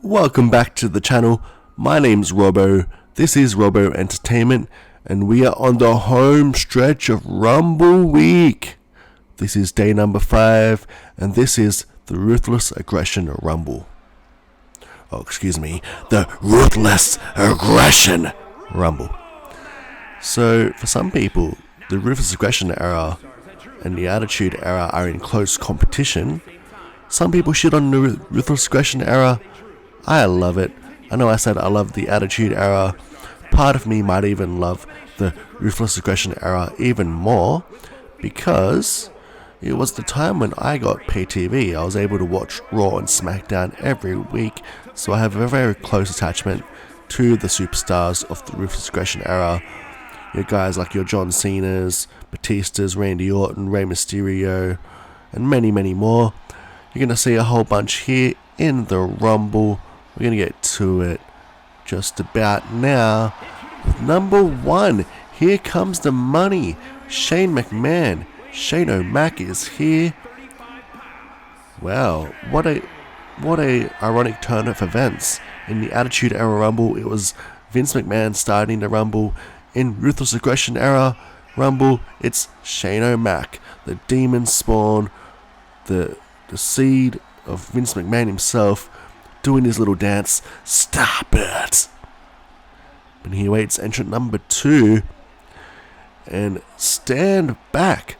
Welcome back to the channel. My name's Robbo. This is Robbo Entertainment, and we are on the home stretch of Rumble Week. This is day number 5, and this is the Ruthless Aggression Rumble. The Ruthless Aggression Rumble. So, for some people, the Ruthless Aggression era and the Attitude era are in close competition. Some people shit on the Ruthless Aggression era. I love it. I know I said I love the Attitude era. Part of me might even love the Ruthless Aggression era even more, because it was the time when I got pay TV. I was able to watch Raw and SmackDown every week, so I have a very close attachment to the superstars of the Ruthless Aggression era. Your guys like your John Cena's, Batista's, Randy Orton, Rey Mysterio, and many, many more. You're going to see a whole bunch here in the Rumble. We're going to get to it just about now. Number 1, here comes the money. Shane McMahon. Shane O'Mac is here. Wow, what a ironic turn of events. In the Attitude Era Rumble, it was Vince McMahon starting the Rumble. In Ruthless Aggression Era Rumble, it's Shane O'Mac, the demon spawn, the seed of Vince McMahon himself, doing his little dance. Stop it! And he waits entrant number 2, and stand back.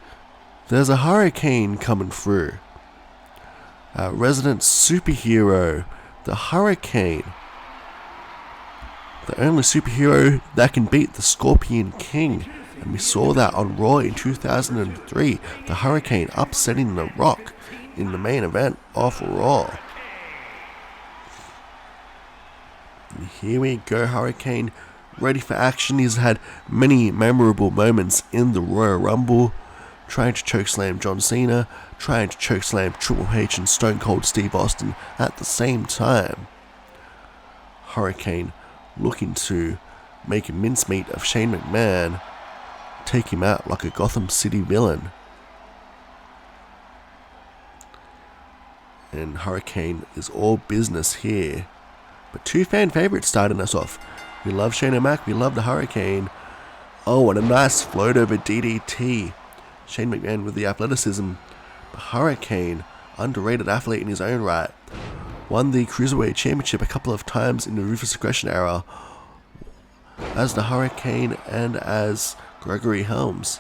There's a hurricane coming through. Our resident superhero, the Hurricane. The only superhero that can beat the Scorpion King. And we saw that on Raw in 2003. The Hurricane upsetting The Rock in the main event of Raw. And here we go, Hurricane, ready for action. He's had many memorable moments in the Royal Rumble, trying to chokeslam John Cena, trying to chokeslam Triple H and Stone Cold Steve Austin at the same time. Hurricane looking to make a mincemeat of Shane McMahon, take him out like a Gotham City villain. And Hurricane is all business here. But 2 fan favorites starting us off. We love Shane O'Mac, we love the Hurricane. Oh, and a nice float over DDT. Shane McMahon with the athleticism. But Hurricane, underrated athlete in his own right. Won the Cruiserweight Championship a couple of times in the Ruthless Aggression era as the Hurricane and as Gregory Helms.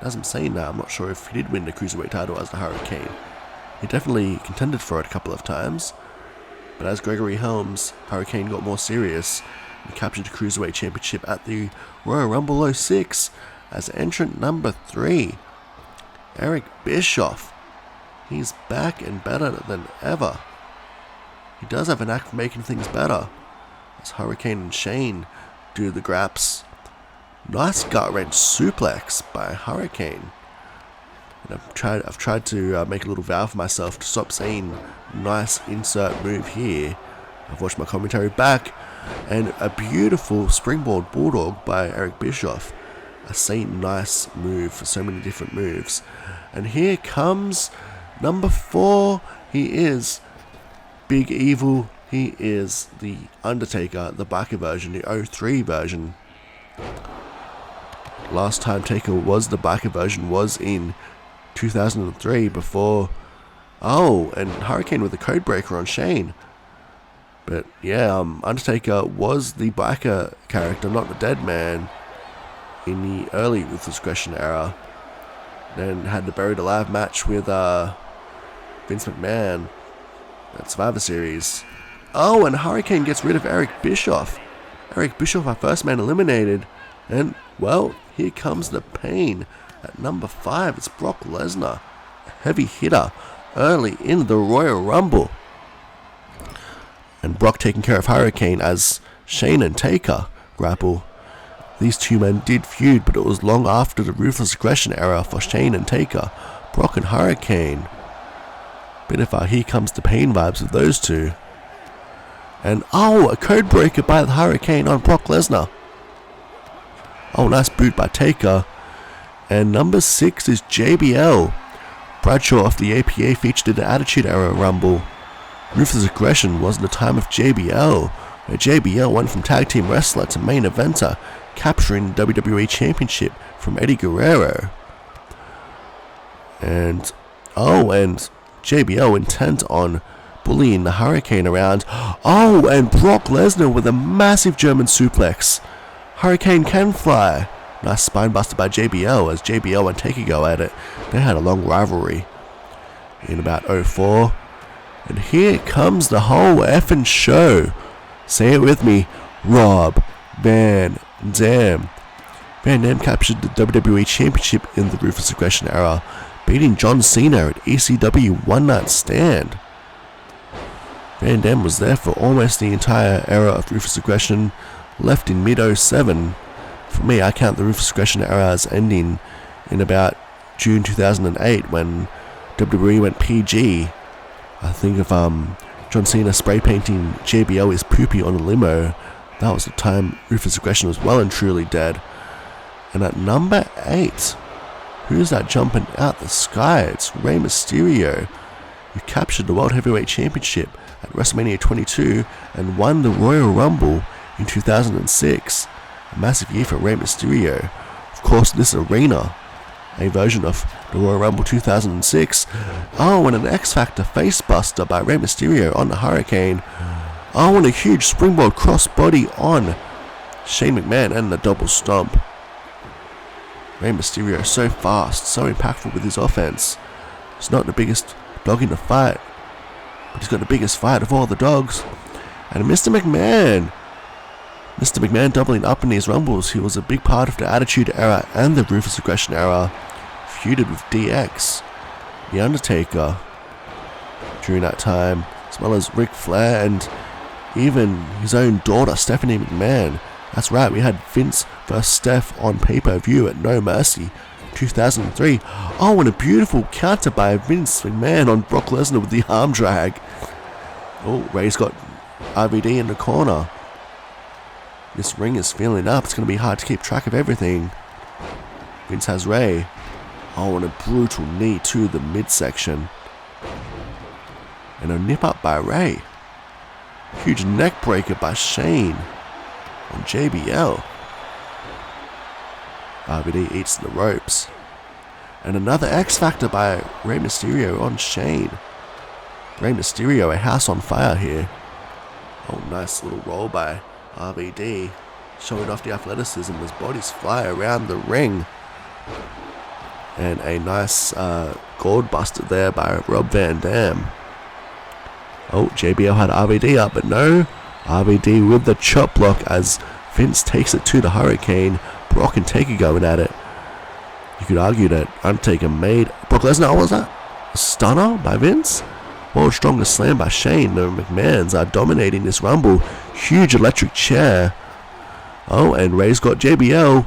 As I'm saying that, I'm not sure if he did win the Cruiserweight title as the Hurricane. He definitely contended for it a couple of times. But as Gregory Helms, Hurricane got more serious and captured the Cruiserweight Championship at the Royal Rumble 06 as entrant number 3, Eric Bischoff. He's back and better than ever. He does have a knack for making things better, as Hurricane and Shane do the graps. Nice gut-wrench suplex by Hurricane. And I've tried to make a little vow for myself to stop saying nice insert move here. I've watched my commentary back, and a beautiful springboard bulldog by Eric Bischoff. I say nice move for so many different moves. And here comes number 4. He is Big Evil. He is the Undertaker, the biker version, the 03 version. Last time Taker was the biker version was in 2003 before. Oh, and Hurricane with the code breaker on Shane. But yeah, Undertaker was the biker character, not the dead man, in the early Ruthless Aggression era. Then had the Buried Alive match with Vince McMahon at Survivor Series. Oh, and Hurricane gets rid of Eric Bischoff. Eric Bischoff, our first man eliminated. And, well, here comes the pain. At number 5, it's Brock Lesnar, a heavy hitter early in the Royal Rumble. And Brock taking care of Hurricane as Shane and Taker grapple. These 2 men did feud, but it was long after the Ruthless Aggression era for Shane and Taker. Brock and Hurricane. Bit of a Here Comes the Pain vibes with those 2. And oh, a code breaker by the Hurricane on Brock Lesnar. Oh, nice boot by Taker. And number 6 is JBL. Bradshaw of the APA featured in the Attitude Era Rumble Ruthless Aggression was in the time of JBL, where JBL went from tag team wrestler to main eventer, capturing the WWE Championship from Eddie Guerrero. And JBL intent on bullying the Hurricane around. Oh, and Brock Lesnar with a massive German suplex. Hurricane can fly. Nice spinebuster by JBL as JBL and Taker go at it. They had a long rivalry in about 04. And here comes the whole effing show. Say it with me. Rob Van Dam. Van Dam captured the WWE Championship in the Ruthless Aggression era, beating John Cena at ECW One Night Stand. Van Dam was there for almost the entire era of Ruthless Aggression, left in mid-07. For me, I count the Ruthless Aggression era as ending in about June 2008 when WWE went PG. I think of John Cena spray painting JBL his poopy on a limo. That was the time Ruthless Aggression was well and truly dead. And at number 8, who's that jumping out the sky? It's Rey Mysterio, who captured the World Heavyweight Championship at WrestleMania 22 and won the Royal Rumble in 2006. A massive year for Rey Mysterio. Of course, this arena, a version of the Royal Rumble 2006. Oh, and an X Factor facebuster by Rey Mysterio on the Hurricane. Oh, and a huge springboard crossbody on Shane McMahon and the double stomp. Rey Mysterio so fast, so impactful with his offense. He's not the biggest dog in the fight, but he's got the biggest fight of all the dogs. And Mr. McMahon doubling up in these Rumbles. He was a big part of the Attitude Era and the Ruthless Aggression Era. Feuded with DX, The Undertaker during that time, as well as Ric Flair and even his own daughter Stephanie McMahon. That's right, we had Vince vs Steph on pay-per-view at No Mercy 2003. Oh, and a beautiful counter by Vince McMahon on Brock Lesnar with the arm drag. Oh, Ray's got RVD in the corner. This ring is filling up. It's going to be hard to keep track of everything. Vince has Ray. Oh, and a brutal knee to the midsection. And a nip up by Ray. Huge neck breaker by Shane on JBL. RVD eats the ropes. And another X Factor by Rey Mysterio on Shane. Rey Mysterio, a house on fire here. Oh, nice little roll by RVD, showing off the athleticism as bodies fly around the ring. And a nice gold buster there by Rob Van Dam. Oh, JBL had RVD up, but no. RVD with the chop block as Vince takes it to the Hurricane. Brock and Taker going at it. You could argue that Undertaker made Brock Lesnar. What was that? A stunner by Vince? World's strongest slam by Shane. The McMahons are dominating this Rumble. Huge electric chair. Oh, and Ray's got JBL.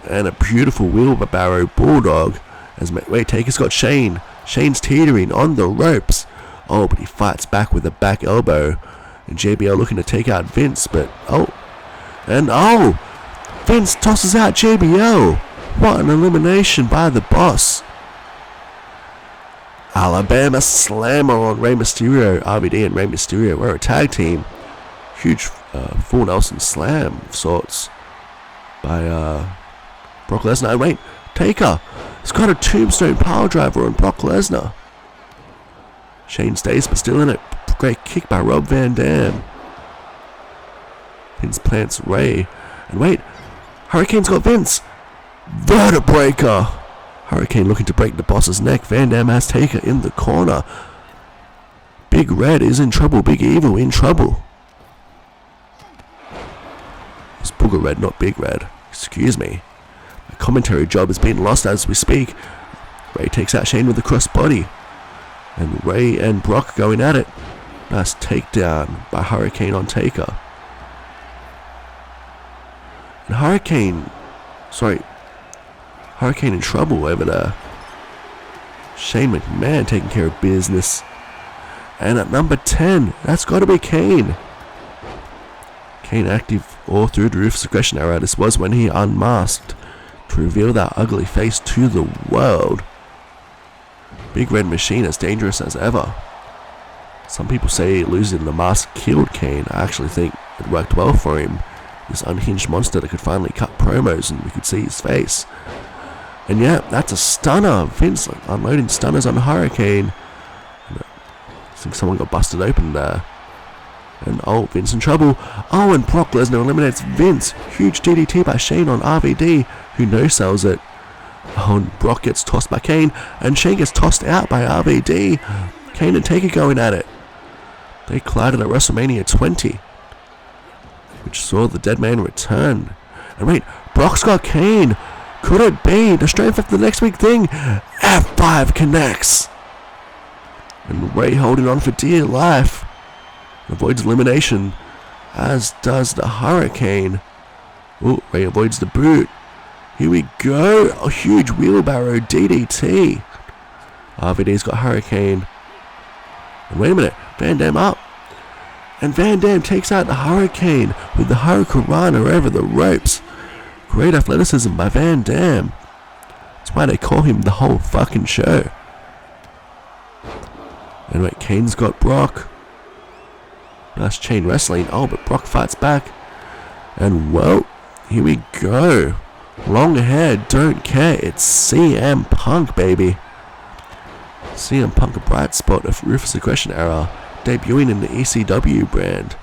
And a beautiful wheelbarrow bulldog. As Taker's got Shane. Shane's teetering on the ropes. Oh, but he fights back with a back elbow. And JBL looking to take out Vince, but Vince tosses out JBL. What an elimination by the boss. Alabama Slammer on Rey Mysterio. RVD and Rey Mysterio were a tag team. Huge full Nelson Slam of sorts by Brock Lesnar. And wait, Taker has got a tombstone power driver on Brock Lesnar. Shane stays but still in it. Great kick by Rob Van Dam. Vince plants Ray. And wait, Hurricane's got Vince. Vertebreaker. Hurricane looking to break the boss's neck. Van Dam has Taker in the corner. Big Red is in trouble. Big Evil in trouble. It's Booger Red, not Big Red. Excuse me. The commentary job is being lost as we speak. Ray takes out Shane with the crossbody. And Ray and Brock going at it. Nice takedown by Hurricane on Taker. And Hurricane in trouble over there. Shane McMahon taking care of business. And at number 10, that's got to be Kane. Kane active all through the Ruthless Aggression era. This was when he unmasked to reveal that ugly face to the world. Big Red Machine as dangerous as ever. Some people say losing the mask killed Kane. I actually think it worked well for him. This unhinged monster that could finally cut promos and we could see his face. And yeah, that's a stunner. Vince unloading stunners on Hurricane. I think someone got busted open there. And Vince in trouble. And Brock Lesnar eliminates Vince. Huge DDT by Shane on RVD, who no-sells it. And Brock gets tossed by Kane, and Shane gets tossed out by RVD. Kane and Taker going at it. They collided at WrestleMania 20, which saw the Dead Man return. And wait, Brock's got Kane. Could it be the strength of the next week thing? F5 connects. And Ray holding on for dear life. Avoids elimination, as does the Hurricane. Ray avoids the boot. Here we go. A huge wheelbarrow DDT. RVD's got Hurricane. And wait a minute, Van Dam up. And Van Dam takes out the Hurricane with the Hurricanrana over the ropes. Great athleticism by Van Dam. That's why they call him the whole fucking show. And wait, Kane's got Brock. Nice chain wrestling. But Brock fights back. And well, here we go. Long hair, don't care. It's CM Punk, baby. CM Punk, a bright spot of Ruthless Aggression era, debuting in the ECW brand,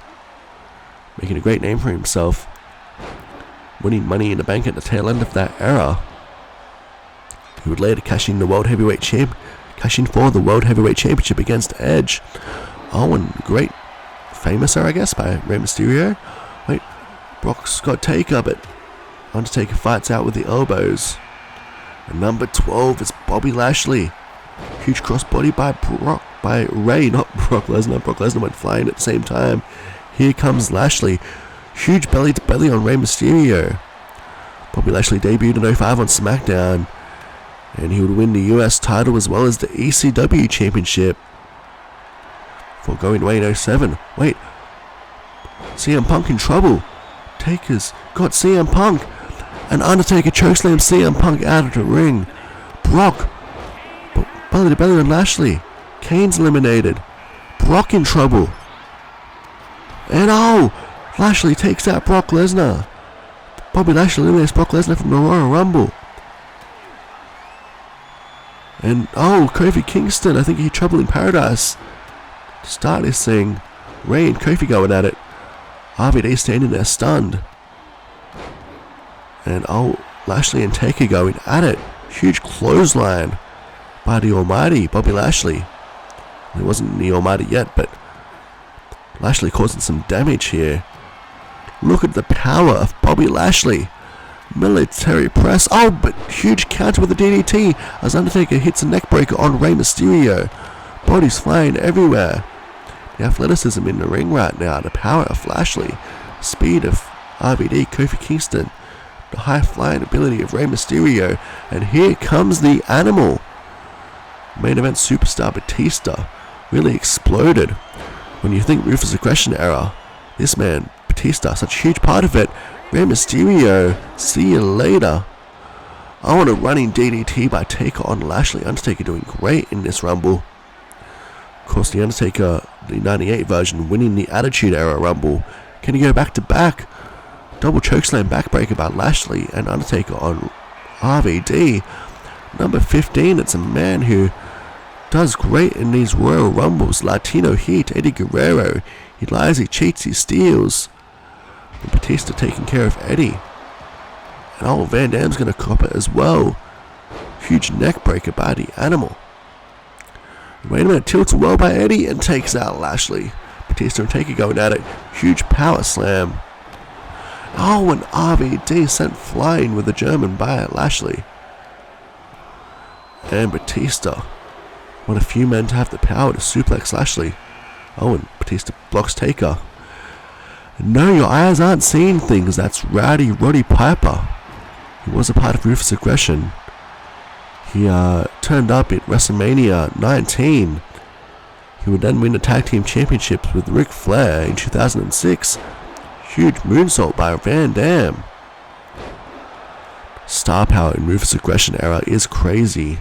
making a great name for himself, winning Money in the Bank at the tail end of that era. He would later cash in for the World Heavyweight Championship against Edge. And great famous era, I guess, by Rey Mysterio. Wait, Brock's got Taker, but Undertaker fights out with the elbows. And number 12 is Bobby Lashley. Huge crossbody by Ray, not Brock Lesnar. Brock Lesnar went flying at the same time. Here comes Lashley. Huge belly to belly on Rey Mysterio. Bobby Lashley debuted in 05 on SmackDown, and he would win the US title as well as the ECW Championship before going away in 07. Wait, CM Punk in trouble. Taker's got CM Punk, and Undertaker chokeslams CM Punk out of the ring. Brock belly to belly on Lashley. Kane's eliminated. Brock in trouble. And Lashley takes out Brock Lesnar. Bobby Lashley eliminates Brock Lesnar from the Royal Rumble. And Kofi Kingston, I think he had trouble in Paradise to start this thing. Ray and Kofi going at it. RVD standing there stunned. And Lashley and Taker going at it. Huge clothesline by the Almighty Bobby Lashley. He wasn't the Almighty yet, but Lashley causing some damage here. Look at the power of Bobby Lashley. Military press. But huge counter with the DDT as Undertaker hits a neckbreaker on Rey Mysterio. Bodies flying everywhere. The athleticism in the ring right now. The power of Lashley. Speed of RVD, Kofi Kingston. The high flying ability of Rey Mysterio. And here comes the animal. Main event superstar Batista really exploded. When you think Ruthless Aggression era, this man, Batista, such a huge part of it. Rey Mysterio, see you later. A running DDT by Taker on Lashley. Undertaker doing great in this Rumble. Of course, the Undertaker, the 98 version, winning the Attitude Era Rumble. Can he go back to back? Double chokeslam backbreaker by Lashley and Undertaker on RVD. Number 15, it's a man who does great in these Royal Rumbles. Latino Heat, Eddie Guerrero. He lies, he cheats, he steals. And Batista taking care of Eddie. And Van Dam's going to cop it as well. Huge neck breaker by the animal. Wait a minute, tilts well by Eddie and takes out Lashley. Batista and Taker going at it. Huge power slam. And RVD sent flying with the German by Lashley. And Batista, one of few men to have the power to suplex Lashley. And Batista blocks Taker. No, your eyes aren't seeing things. That's Rowdy Roddy Piper. He was a part of Ruthless Aggression. He turned up at WrestleMania 19. He would then win the Tag Team Championships with Ric Flair in 2006. Huge moonsault by Van Dam. Star power in Ruthless Aggression era is crazy.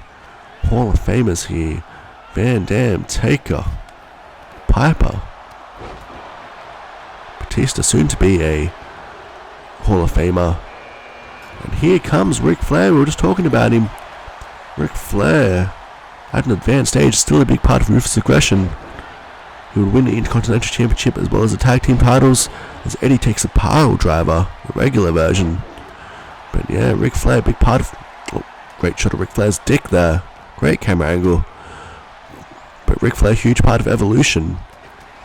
Hall of Famers here. Van Dam, Taker, Piper. Batista soon to be a Hall of Famer. And here comes Ric Flair. We were just talking about him. Ric Flair, at an advanced age, still a big part of Ruthless Aggression. He would win the Intercontinental Championship as well as the Tag Team titles as Eddie takes a pile driver, the regular version. But yeah, Ric Flair, big part of... Oh, great shot of Ric Flair's dick there. Great camera angle. But Ric Flair, huge part of Evolution.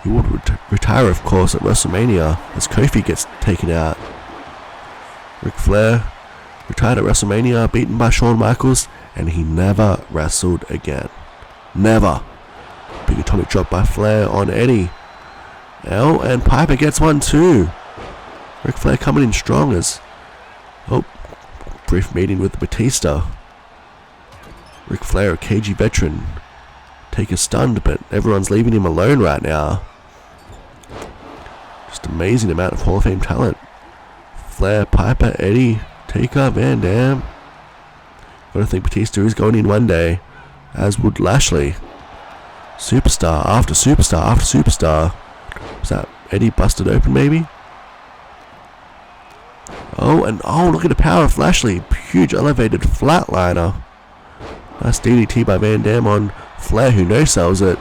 He would retire, of course, at WrestleMania as Kofi gets taken out. Ric Flair retired at WrestleMania, beaten by Shawn Michaels, and he never wrestled again. Never. Big atomic drop by Flair on Eddie. Oh, and Piper gets one too. Ric Flair coming in strong as... Oh, brief meeting with Batista. Ric Flair, a cagey veteran. Taker stunned, but everyone's leaving him alone right now. Just amazing amount of Hall of Fame talent. Flair, Piper, Eddie, Taker, Van Dam. I don't think Batista is going in one day, as would Lashley. Superstar after superstar after superstar. Was that Eddie busted open maybe? Oh, and oh, look at the power of Lashley. Huge elevated flatliner. Nice DDT by Van Dam on Flair, who no-sells it.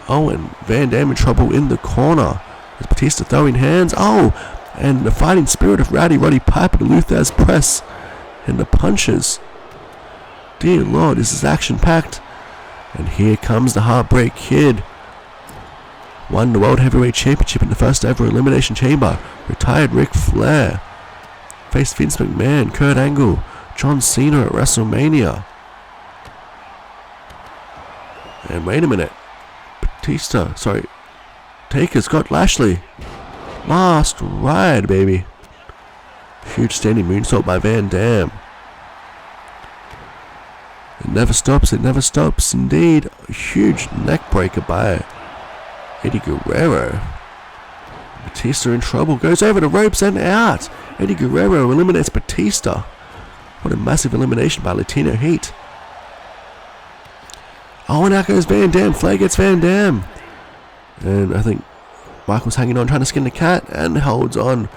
Oh, and Van Dam in trouble in the corner. Is Batista throwing hands? Oh, and the fighting spirit of Roddy Piper to Luther's press. And the punches. Dear Lord, this is action-packed. And here comes the Heartbreak Kid. Won the World Heavyweight Championship in the first ever Elimination Chamber. Retired Ric Flair. Faced Vince McMahon, Kurt Angle, John Cena at WrestleMania. And wait a minute. Taker's got Lashley. Last ride, baby. Huge standing moonsault by Van Dam. It never stops, indeed. A huge neck breaker by Eddie Guerrero. Batista in trouble, goes over the ropes and out. Eddie Guerrero eliminates Batista. What a massive elimination by Latino Heat. Oh, and out goes Van Dam. Flair gets Van Dam. And I think Michael's hanging on, trying to skin the cat, and holds on.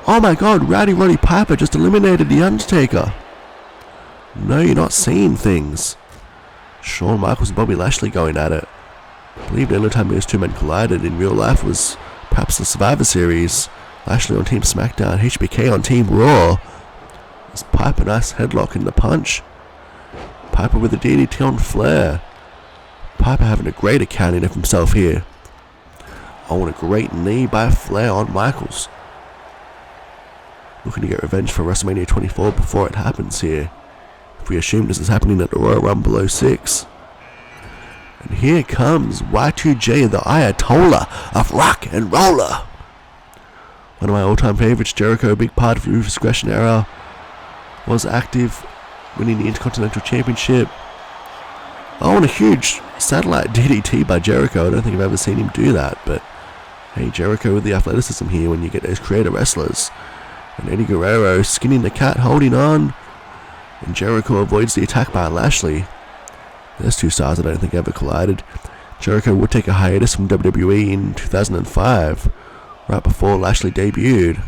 Oh my god, Roddy Piper just eliminated The Undertaker. No, you're not seeing things. Shawn Michaels and Bobby Lashley going at it. I believe the only time those two men collided in real life was perhaps the Survivor Series. Lashley on Team SmackDown, HBK on Team Raw. There's Piper, nice headlock in the punch. Piper with a DDT on Flair. Piper having a great accounting of himself here. Oh, and a great knee by Flair on Michaels. Looking to get revenge for WrestleMania 24 before it happens here. If we assume this is happening at the Royal Rumble 06. And here comes Y2J, the Ayatollah of rock and roller. One of my all-time favorites, Jericho, a big part of the Ruthless Aggression era. Was active, winning the Intercontinental Championship. Oh, and a huge satellite DDT by Jericho. I don't think I've ever seen him do that, but hey, Jericho with the athleticism here when you get those creator wrestlers. And Eddie Guerrero skinning the cat, holding on. And Jericho avoids the attack by Lashley. There's two stars I don't think ever collided. Jericho would take a hiatus from WWE in 2005, right before Lashley debuted.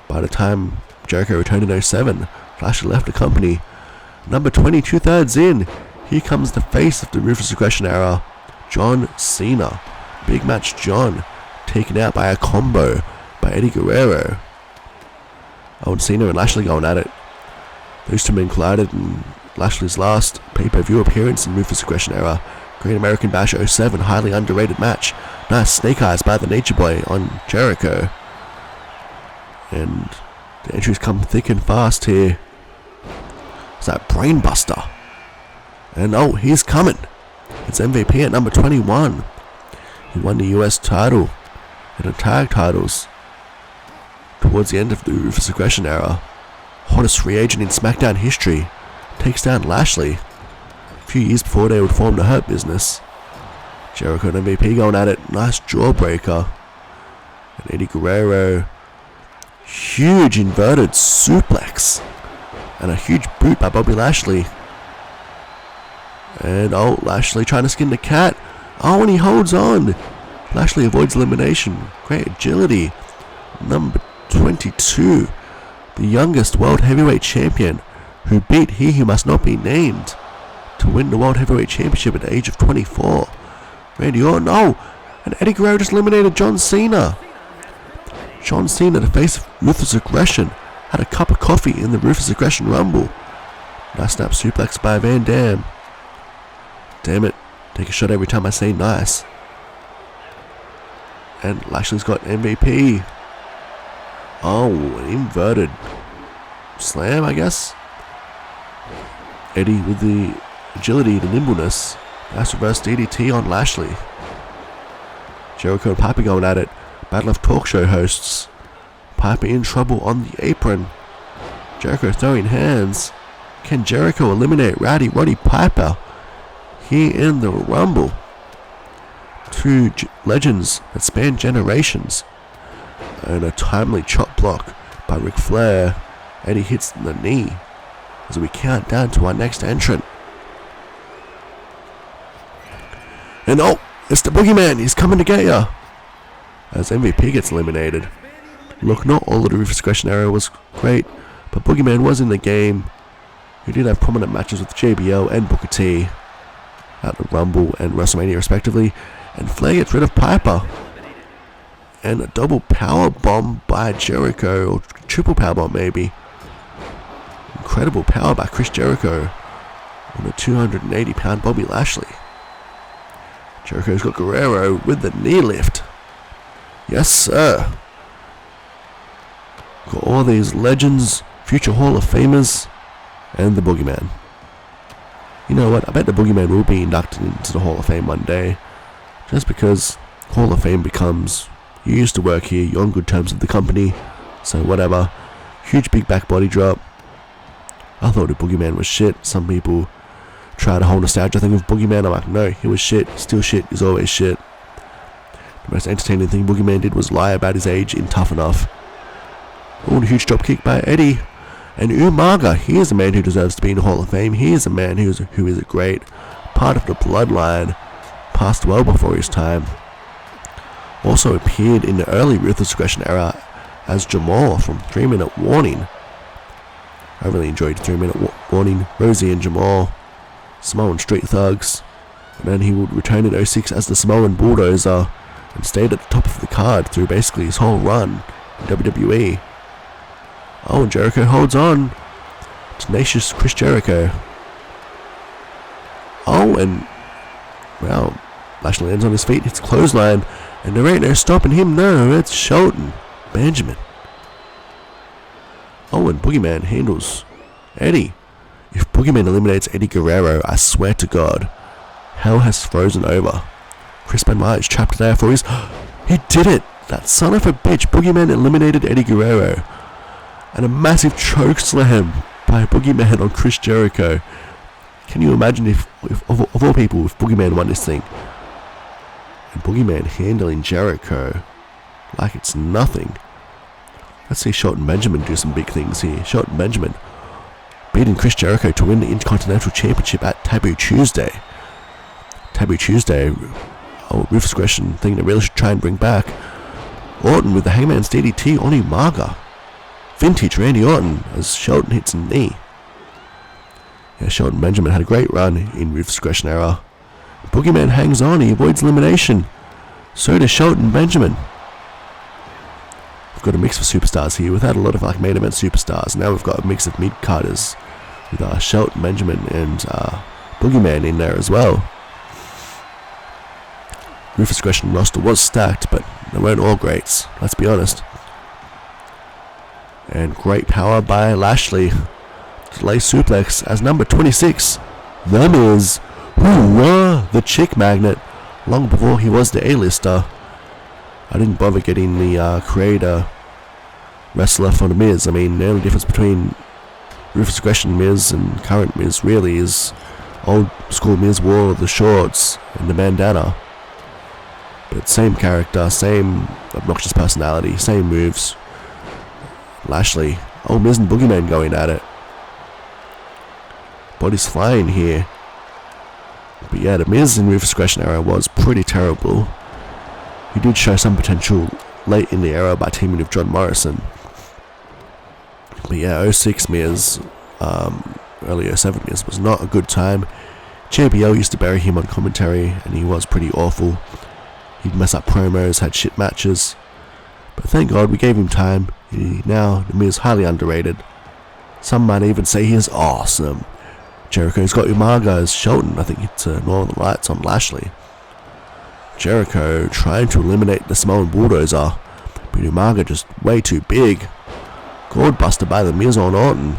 By the time Jericho returned in 07, Lashley left the company. Number 20, 2/3 in. Here comes the face of the Ruthless Aggression era, John Cena. Big match John, taken out by a combo by Eddie Guerrero. Oh, and Cena and Lashley going at it. Those two men collided in Lashley's last pay-per-view appearance in Ruthless Aggression era. Great American Bash 07, highly underrated match. Nice snake eyes by the Nature Boy on Jericho. And the entries come thick and fast here. It's that Brainbuster. And oh, he's coming. It's MVP at number 21. He won the US title and the tag titles towards the end of the Ruthless Aggression era. Hottest free agent in SmackDown history. Takes down Lashley. A few years before they would form the Hurt Business. Jericho and MVP going at it. Nice jawbreaker. And Eddie Guerrero. Huge inverted suplex. And a huge boot by Bobby Lashley. And oh, Lashley trying to skin the cat. Oh, and he holds on. Lashley avoids elimination. Great agility. Number 22, the youngest World Heavyweight Champion, who beat He Who Must Not Be Named to win the World Heavyweight Championship at the age of 24. Randy Orton. Oh, and Eddie Guerrero just eliminated John Cena. John Cena, the face of Ruthless Aggression, had a cup of coffee in the Ruthless Aggression Rumble. Nice snap suplex by Van Dam. Damn it, take a shot every time I say nice. And Lashley's got MVP. Oh, an inverted slam, I guess. Eddie with the agility, the nimbleness. Nice reverse DDT on Lashley. Jericho and Piper going at it. Battle of talk show hosts. Piper in trouble on the apron. Jericho throwing hands. Can Jericho eliminate Rowdy Roddy Piper here in the Rumble? Two legends that span generations. And a timely chop block by Ric Flair. Eddie hits the knee as we count down to our next entrant. And oh, it's the Boogeyman. He's coming to get ya. As MVP gets eliminated. Look, not all of the Ruthless Aggression era was great, but Boogeyman was in the game. He did have prominent matches with JBL and Booker T at the Rumble and WrestleMania respectively. And Flair gets rid of Piper. And a double power bomb by Jericho, or triple power bomb maybe. Incredible power by Chris Jericho on the 280-pound Bobby Lashley. Jericho's got Guerrero with the knee lift. Yes, sir. Got all these legends, future Hall of Famers, and the Boogeyman. You know what? I bet the Boogeyman will be inducted into the Hall of Fame one day. Just because Hall of Fame becomes, you used to work here, you're on good terms with the company, so whatever. Huge big back body drop. I thought the Boogeyman was shit. Some people try the whole nostalgia thing of Boogeyman. I'm like, no, he was shit. Still shit. He's always shit. The most entertaining thing Boogeyman did was lie about his age in Tough Enough. Oh, a huge drop kick by Eddie. And Umaga, he is a man who deserves to be in the Hall of Fame. He is a man who is a great part of the bloodline. Passed well before his time. Also appeared in the early Ruthless Aggression era as Jamal from 3 Minute Warning. I really enjoyed 3 Minute Warning. Rosie and Jamal, Samoan Street Thugs. And then he would return in 06 as the Samoan Bulldozer and stayed at the top of the card through basically his whole run in WWE. Oh, and Jericho holds on. Tenacious Chris Jericho. Oh, and well, Lashley lands on his feet, hits a clothesline, and there ain't no stopping him. No, it's Shelton Benjamin. Oh, and Boogeyman handles Eddie. If Boogeyman eliminates Eddie Guerrero, I swear to God, hell has frozen over. Chris Benoit is trapped there for his... He did it! That son of a bitch. Boogeyman eliminated Eddie Guerrero. And a massive choke slam by Boogeyman on Chris Jericho. Can you imagine if of all people, if Boogeyman won this thing? And Boogeyman handling Jericho like it's nothing. Let's see Shelton Benjamin do some big things here. Shelton Benjamin beating Chris Jericho to win the Intercontinental Championship at Taboo Tuesday. Taboo Tuesday, Ruthless Aggression thing that really should try and bring back. Orton with the Hangman's DDT on Umaga. Vintage Randy Orton as Shelton hits a knee. Yeah, Shelton Benjamin had a great run in Ruthless Aggression era. Boogeyman hangs on, he avoids elimination. So does Shelton Benjamin. We've got a mix of superstars here. We've had a lot of like main event superstars. Now we've got a mix of mid-carders with Shelton Benjamin and Boogeyman in there as well. Ruthless Aggression roster was stacked, but they weren't all greats, let's be honest. And great power by Lashley. Delay suplex as number 26, The Miz, the chick magnet, long before he was the A-lister. I didn't bother getting the creator wrestler for The Miz. I mean, the only difference between Ruthless Aggression Miz and current Miz really is old school Miz wore the shorts and the bandana. But same character, same obnoxious personality, same moves. Lashley, Miz and Boogeyman going at it. Body's flying here. But yeah, the Miz in Ruthless Aggression era was pretty terrible. He did show some potential late in the era by teaming with John Morrison. But yeah, 06 Miz, early 07 Miz was not a good time. JBL used to bury him on commentary, and he was pretty awful. He'd mess up promos, had shit matches. But thank God we gave him time. Now, the Miz highly underrated. Some might even say he is awesome. Jericho's got Umaga as Shelton. I think it's Northern Lights on Lashley. Jericho trying to eliminate the Samoan Bulldozer, but Umaga just way too big. Gourdbuster by the Miz on Orton.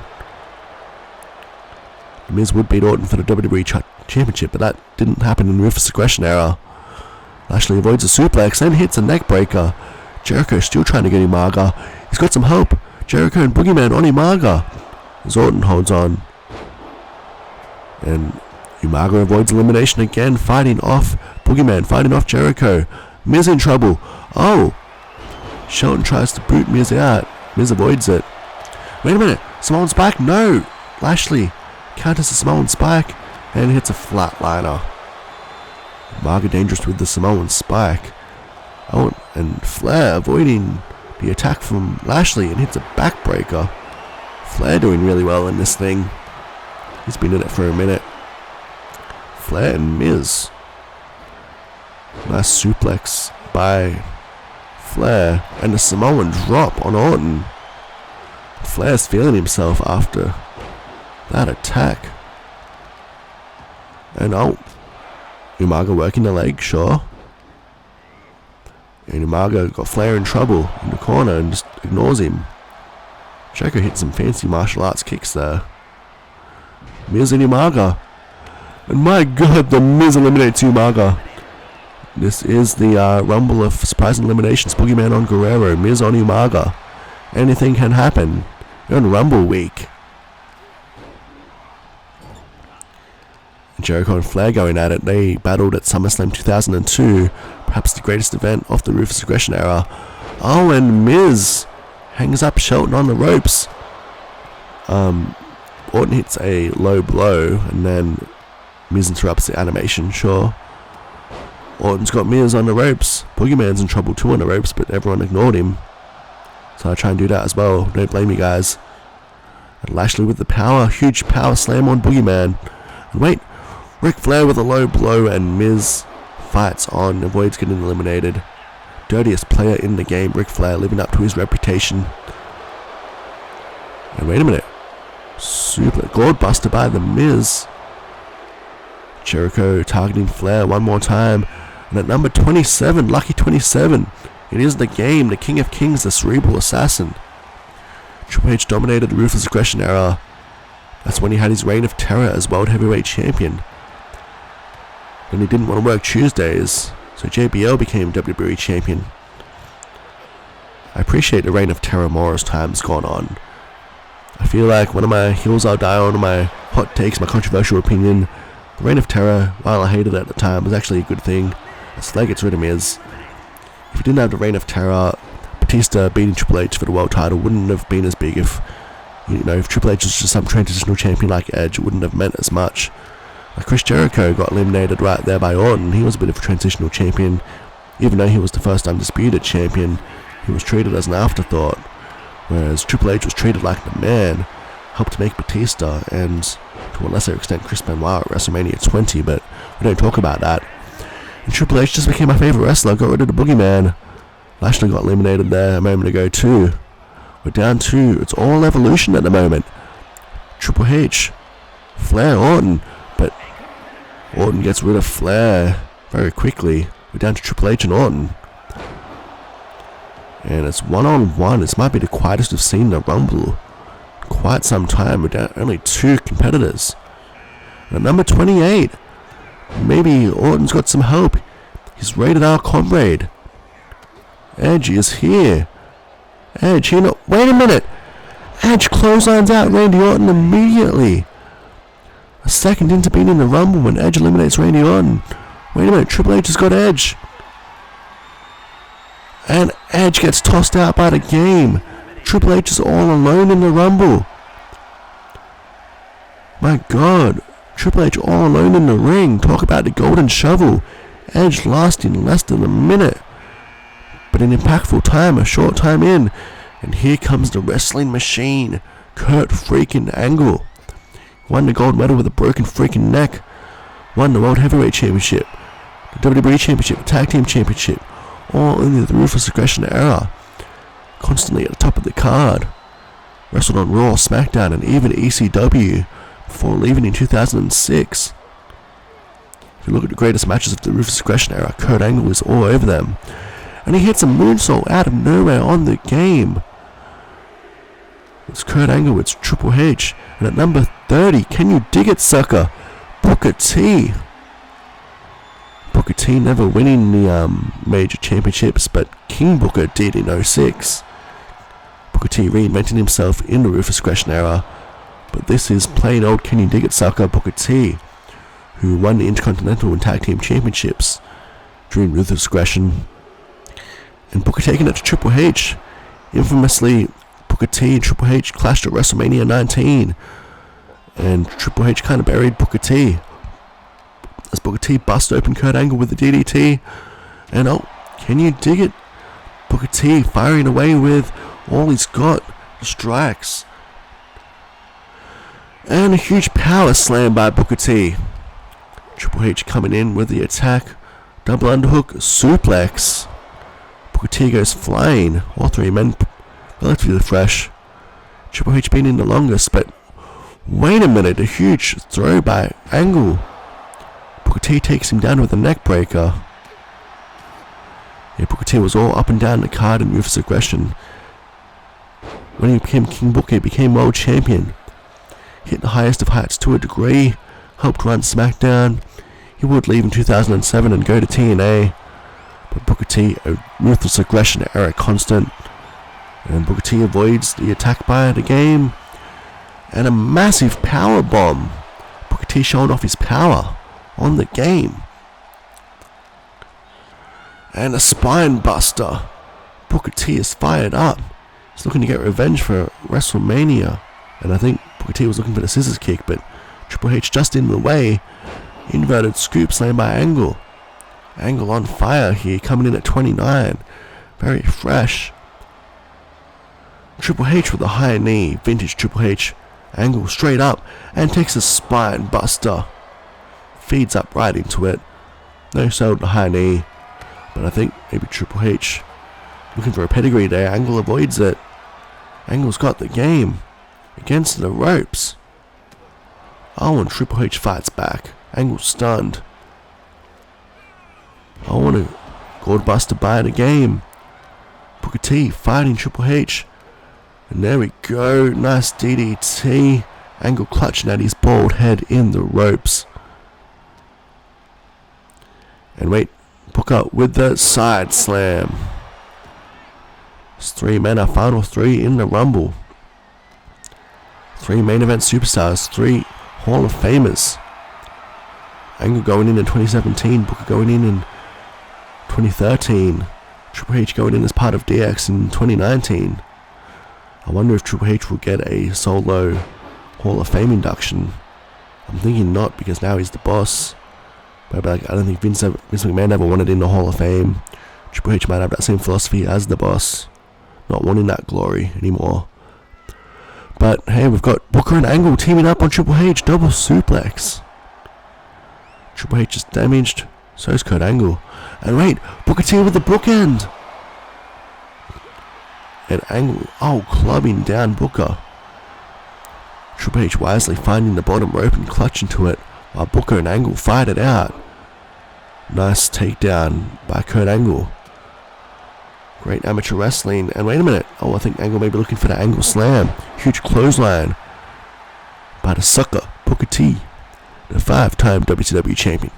The Miz would beat Orton for the WWE Championship, but that didn't happen in Ruthless Aggression era. Lashley avoids a suplex and hits a neckbreaker. Jericho still trying to get Umaga. He's got some hope. Jericho and Boogeyman on Umaga. As Orton holds on. And Umaga avoids elimination again, fighting off Boogeyman, fighting off Jericho. Miz in trouble. Oh! Shelton tries to boot Miz out. Miz avoids it. Wait a minute. Samoan Spike? No! Lashley counters the Samoan Spike and hits a flatliner. Umaga dangerous with the Samoan Spike. Oh, and Flair avoiding the attack from Lashley and hits a backbreaker. Flair doing really well in this thing. He's been in it for a minute. Flair and Miz. Nice suplex by Flair. And the Samoan drop on Orton. Flair's feeling himself after that attack. And Umaga working the leg, sure. And Umaga got Flair in trouble in the corner and just ignores him. Jericho hit some fancy martial arts kicks there. Miz and Umaga. And my god, the Miz eliminates Umaga. This is the Rumble of Surprise Eliminations. Boogeyman on Guerrero. Miz on Umaga. Anything can happen on Rumble week. Jericho and Flair going at it. They battled at SummerSlam 2002. Perhaps the greatest event of the Ruthless Aggression era. Oh, and Miz hangs up Shelton on the ropes. Orton hits a low blow, and then Miz interrupts the animation, sure. Orton's got Miz on the ropes. Boogeyman's in trouble too on the ropes, but everyone ignored him. So I try and do that as well. Don't blame me, guys. And Lashley with the power. Huge power slam on Boogeyman. And wait, Ric Flair with a low blow, and Miz fights on, avoids getting eliminated. Dirtiest player in the game, Ric Flair, living up to his reputation. And wait a minute. Super Gourdbuster by the Miz. Jericho targeting Flair one more time. And at number 27, lucky 27, it is the game, the King of Kings, the Cerebral Assassin. Triple H dominated the Ruthless Aggression era. That's when he had his reign of terror as World Heavyweight Champion. Then he didn't want to work Tuesdays, so JBL became WWE Champion. I appreciate the reign of terror more as time's gone on. I feel like one of my hills I'll die on, my hot takes, my controversial opinion, the reign of terror, while I hated it at the time, was actually a good thing. As Flair gets rid of Miz. If he didn't have the reign of terror, Batista beating Triple H for the world title wouldn't have been as big. If Triple H was just some transitional champion like Edge, it wouldn't have meant as much. Like Chris Jericho got eliminated right there by Orton. He was a bit of a transitional champion. Even though he was the first undisputed champion, he was treated as an afterthought. Whereas Triple H was treated like the man, helped make Batista and, to a lesser extent, Chris Benoit at WrestleMania 20, but we don't talk about that. And Triple H just became my favourite wrestler, got rid of the Boogeyman. Lashley got eliminated there a moment ago too. We're down to, it's all evolution at the moment. Triple H, Flair, Orton, but Orton gets rid of Flair very quickly. We're down to Triple H and Orton. And it's one-on-one. This might be the quietest we've seen the Rumble in quite some time. We're down only two competitors. And at number 28, maybe Orton's got some hope. He's Rated R comrade. Edge is here. Edge, here, wait a minute. Edge clotheslines out Randy Orton immediately. A second into being in the Rumble when Edge eliminates Randy Orton. Wait a minute, Triple H has got Edge. And Edge gets tossed out by the game. Triple H is all alone in the Rumble. My God. Triple H all alone in the ring. Talk about the golden shovel. Edge lasting less than a minute. But an impactful time, a short time in. And here comes the wrestling machine. Kurt freaking Angle. Won the gold medal with a broken freaking neck. Won the World Heavyweight Championship. The WWE Championship, Tag Team Championship. All in the Ruthless Aggression era. Constantly at the top of the card. Wrestled on Raw, SmackDown, and even ECW before leaving in 2006. If you look at the greatest matches of the Ruthless Aggression era, Kurt Angle is all over them. And he hits a moonsault out of nowhere on the game. It's Kurt Angle, it's Triple H. And at number 30, can you dig it, sucker? Booker T. Booker T never winning the major championships, but King Booker did in 06. Booker T reinventing himself in the Ruthless Aggression era. But this is plain old can you dig it, sucker, Booker T, who won the Intercontinental and Tag Team Championships during Ruthless Aggression. And Booker taking it to Triple H. Infamously, Booker T and Triple H clashed at WrestleMania 19. And Triple H kind of buried Booker T. As Booker T bust open Kurt Angle with the DDT. And oh, can you dig it? Booker T firing away with all he's got. Strikes. And a huge power slam by Booker T. Triple H coming in with the attack. Double underhook suplex. Booker T goes flying. All three men relatively fresh. Triple H been in the longest, but wait a minute, a huge throw by Angle. Booker T takes him down with a neck breaker. Yeah, Booker T was all up and down the card in Ruthless Aggression. When he became King Booker, he became world champion. Hit the highest of heights to a degree. Helped run SmackDown. He would leave in 2007 and go to TNA. But Booker T, a Ruthless Aggression era constant. And Booker T avoids the attack by the game. And a massive power bomb. Booker T showing off his power on the game. And a spine buster. Booker T is fired up. He's looking to get revenge for WrestleMania. And I think Booker T was looking for the scissors kick, but Triple H just in the way. Inverted scoop slam by Angle. Angle on fire here, coming in at 29. Very fresh. Triple H with a high knee. Vintage Triple H. Angle straight up and takes a spine buster. Feeds up right into it. No sell to the high knee. But I think maybe Triple H looking for a pedigree there. Angle avoids it. Angle's got the game. Against the ropes. Oh, and Triple H fights back. Angle stunned. I want to gold buster by the game. Booker T fighting Triple H. And there we go. Nice DDT. Angle clutching at his bald head in the ropes. And wait. Booker with the side slam. It's 3 men, our final 3 in the Rumble. 3 main event superstars, 3 Hall of Famers. Angle going in 2017, Booker going in 2013. Triple H going in as part of DX in 2019. I wonder if Triple H will get a solo Hall of Fame induction. I'm thinking not, because now he's the boss. But I don't think Vince McMahon ever wanted in the Hall of Fame. Triple H might have that same philosophy as the boss, not wanting that glory anymore. But hey, we've got Booker and Angle teaming up on Triple H. Double suplex. Triple H is damaged. So is Kurt Angle. And wait, Booker T with the bookend. And Angle, clubbing down Booker. Triple H wisely finding the bottom rope and clutching to it, while Booker and Angle fight it out. Nice takedown by Kurt Angle. Great amateur wrestling. And wait a minute. I think Angle may be looking for the Angle slam. Huge clothesline by the sucker, Booker T, the 5-time WCW champion.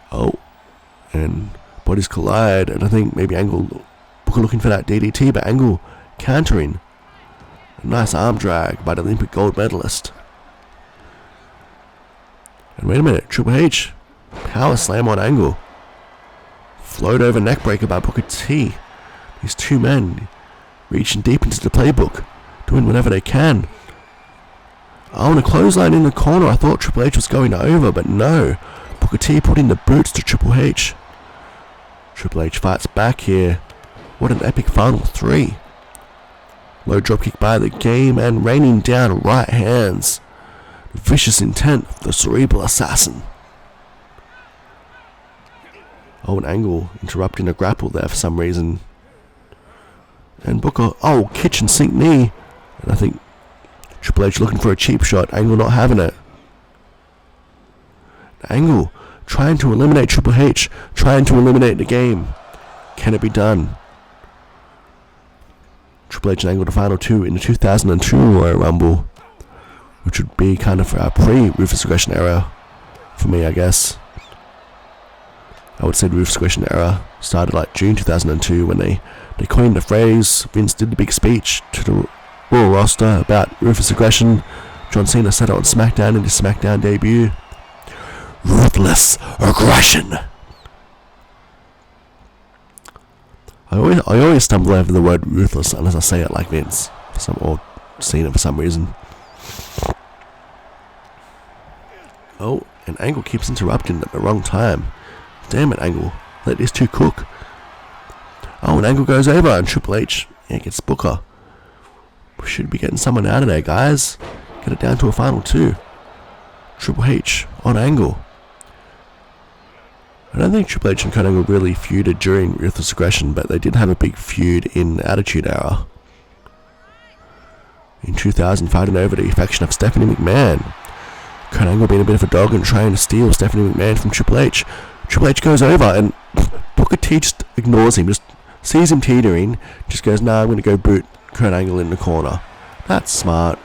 Oh, and bodies collide. And I think maybe Booker looking for that DDT, but Angle countering. A nice arm drag by the Olympic gold medalist. And wait a minute, Triple H, power slam on Angle. Float over neckbreaker by Booker T. These 2 men reaching deep into the playbook, doing whatever they can. Oh, and a clothesline in the corner. I thought Triple H was going over, but no. Booker T put in the boots to Triple H. Triple H fights back here. What an epic final 3. Low dropkick by the Game and raining down right hands. Vicious intent of the Cerebral Assassin. Oh, an Angle interrupting a grapple there for some reason. And Booker, oh, kitchen sink knee. And I think Triple H looking for a cheap shot. Angle not having it. Angle trying to eliminate Triple H. Trying to eliminate the Game. Can it be done? Triple H and Angle the final 2 in the 2002 Royal Rumble. Which would be kind of a pre-Ruthless Aggression era. For me, I guess. I would say the Ruthless Aggression era started like June 2002 when they coined the phrase. Vince did the big speech to the Raw roster about Ruthless Aggression. John Cena said it on SmackDown in his SmackDown debut. Ruthless Aggression. I always stumble over the word ruthless unless I say it like Vince or Cena for some reason. Oh, and Angle keeps interrupting at the wrong time. Damn it, Angle. Let these two cook. Oh, and Angle goes over and Triple H gets Booker. We should be getting someone out of there, guys. Get it down to a final 2. Triple H on Angle. I don't think Triple H and Kurt Angle really feuded during Ruthless Aggression, but they did have a big feud in the Attitude Era. In 2000, fighting over the faction of Stephanie McMahon. Kurt Angle being a bit of a dog and trying to steal Stephanie McMahon from Triple H. Triple H goes over and Booker T just ignores him, just sees him teetering, just goes, nah, I'm going to go boot Kurt Angle in the corner. That's smart.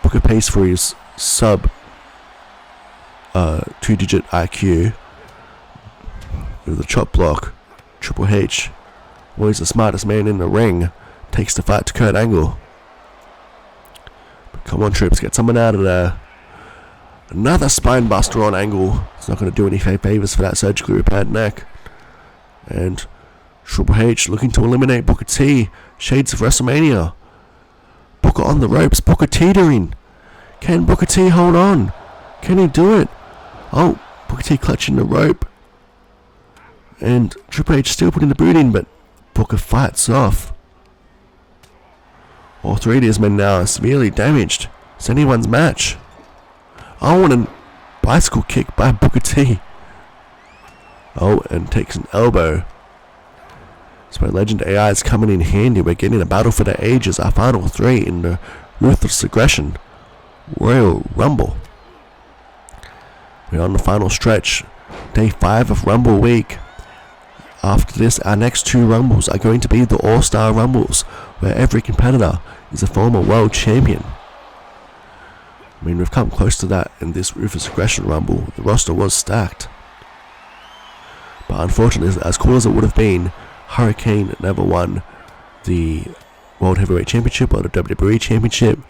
Booker pays for his sub 2-digit IQ with a chop block. Triple H, well, he's the smartest man in the ring, takes the fight to Kurt Angle. But come on, Trips, get someone out of there. Another spine buster on Angle. It's not going to do any favors for that surgically repaired neck. And Triple H looking to eliminate Booker T. Shades of WrestleMania. Booker on the ropes. Booker teetering. Can Booker T hold on? Can he do it? Oh, Booker T clutching the rope. And Triple H still putting the boot in, but Booker fights off. All 3 of these men now are severely damaged. It's anyone's match. Oh, and a bicycle kick by Booker T. Oh, and takes an elbow. So my Legend AI is coming in handy. We're getting a battle for the ages. Our final 3 in the Ruthless Aggression Royal Rumble. We're on the final stretch. Day 5 of Rumble Week. After this, our next 2 Rumbles are going to be the All-Star Rumbles, where every competitor is a former world champion. I mean, we've come close to that in this Ruthless Aggression Rumble. The roster was stacked. But unfortunately, as cool as it would have been, Hurricane never won the World Heavyweight Championship or the WWE Championship.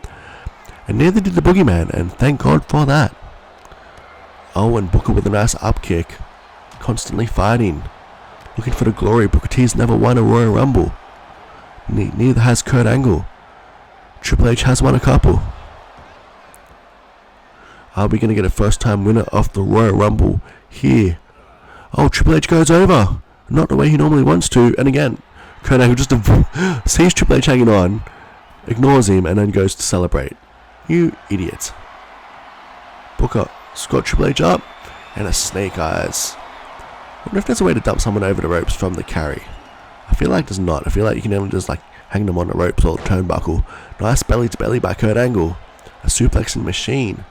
And neither did the Boogeyman, and thank God for that. Oh, and Booker with a nice up kick. Constantly fighting. Looking for the glory. Booker T's never won a Royal Rumble. Neither has Kurt Angle. Triple H has won a couple. Are we going to get a first-time winner of the Royal Rumble here? Oh, Triple H goes over. Not the way he normally wants to. And again, Kurt Angle just sees Triple H hanging on, ignores him, and then goes to celebrate. You idiot. Booker got Triple H up, and a snake eyes. I wonder if there's a way to dump someone over the ropes from the carry. I feel like there's not. I feel like you can only just like hang them on the ropes or the turnbuckle. Nice belly to belly by Kurt Angle. A suplexing machine.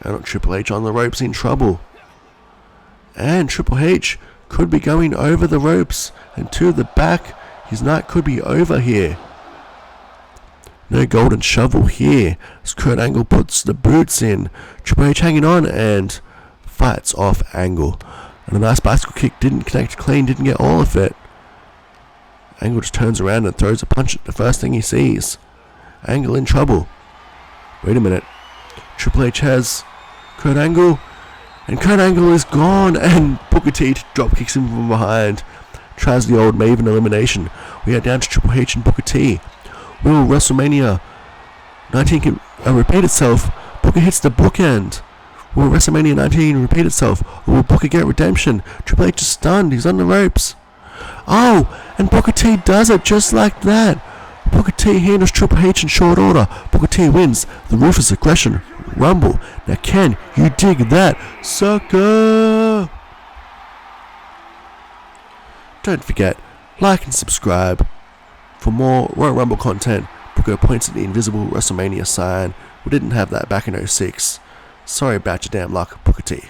And Triple H on the ropes in trouble. And Triple H could be going over the ropes and to the back. His night could be over here. No golden shovel here as Kurt Angle puts the boots in. Triple H hanging on and fights off Angle. And a nice bicycle kick didn't connect clean, didn't get all of it. Angle just turns around and throws a punch at the first thing he sees. Angle in trouble. Wait a minute. Triple H has Kurt Angle, and Kurt Angle is gone, and Booker T drop kicks him from behind. Tries the old Maven elimination. We are down to Triple H and Booker T. Will WrestleMania 19 repeat itself? Booker hits the bookend. Will WrestleMania 19 repeat itself? Or will Booker get redemption? Triple H is stunned. He's on the ropes. Oh, and Booker T does it just like that. Booker T handles Triple H in short order. Booker T wins the Ruthless Aggression Rumble. Now, can you dig that, sucker? Don't forget, like and subscribe. For more Royal Rumble content, Booker points at the invisible WrestleMania sign. We didn't have that back in 06. Sorry about your damn luck, Booker T.